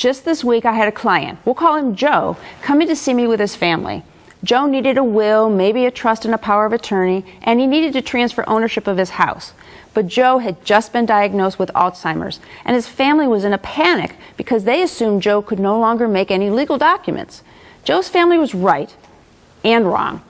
Just this week, I had a client, we'll call him Joe, coming to see me with his family. Joe needed a will, maybe a trust and a power of attorney, and he needed to transfer ownership of his house. But Joe had just been diagnosed with Alzheimer's, and his family was in a panic because they assumed Joe could no longer make any legal documents. Joe's family was right and wrong.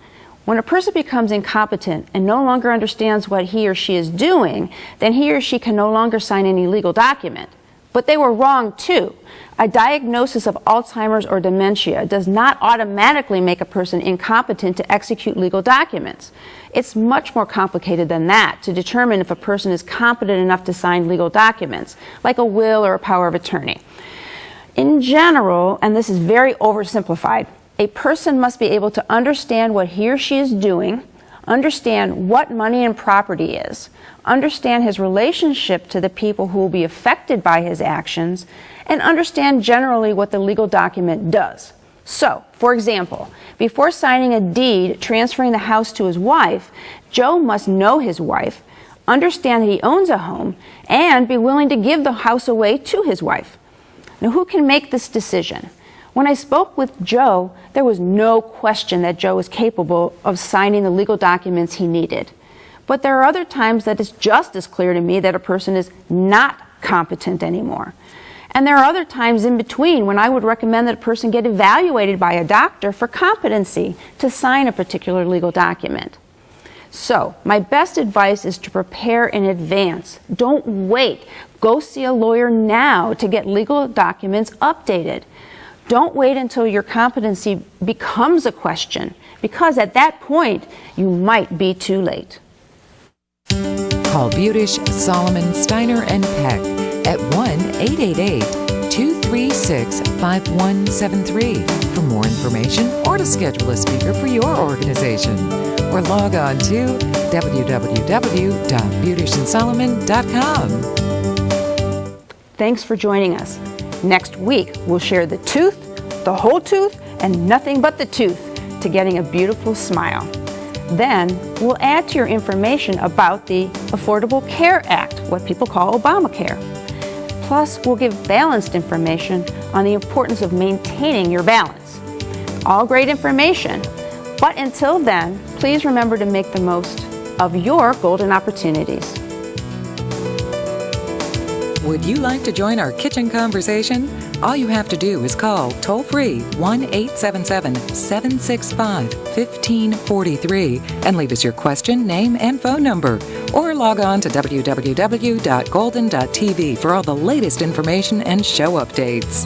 When a person becomes incompetent and no longer understands what he or she is doing, then he or she can no longer sign any legal document. But they were wrong too. A diagnosis of Alzheimer's or dementia does not automatically make a person incompetent to execute legal documents. It's much more complicated than that to determine if a person is competent enough to sign legal documents, like a will or a power of attorney. In general, and this is very oversimplified, a person must be able to understand what he or she is doing, understand what money and property is, understand his relationship to the people who will be affected by his actions, and understand generally what the legal document does. So, for example, before signing a deed transferring the house to his wife, Joe must know his wife, understand that he owns a home, and be willing to give the house away to his wife. Now, who can make this decision? When I spoke with Joe, there was no question that Joe was capable of signing the legal documents he needed. But there are other times that it's just as clear to me that a person is not competent anymore. And there are other times in between when I would recommend that a person get evaluated by a doctor for competency to sign a particular legal document. So, my best advice is to prepare in advance. Don't wait. Go see a lawyer now to get legal documents updated. Don't wait until your competency becomes a question, because at that point, you might be too late. Call Budish, Solomon, Steiner, and Peck at 1-888-236-5173 for more information or to schedule a speaker for your organization. Or log on to www.budishandsolomon.com. Thanks for joining us. Next week, we'll share the tooth, the whole tooth, and nothing but the tooth to getting a beautiful smile. Then, we'll add to your information about the Affordable Care Act, what people call Obamacare. Plus, we'll give balanced information on the importance of maintaining your balance. All great information. But until then, please remember to make the most of your golden opportunities. Would you like to join our kitchen conversation? All you have to do is call toll-free 1-877-765-1543 and leave us your question, name, and phone number. Or log on to www.golden.tv for all the latest information and show updates.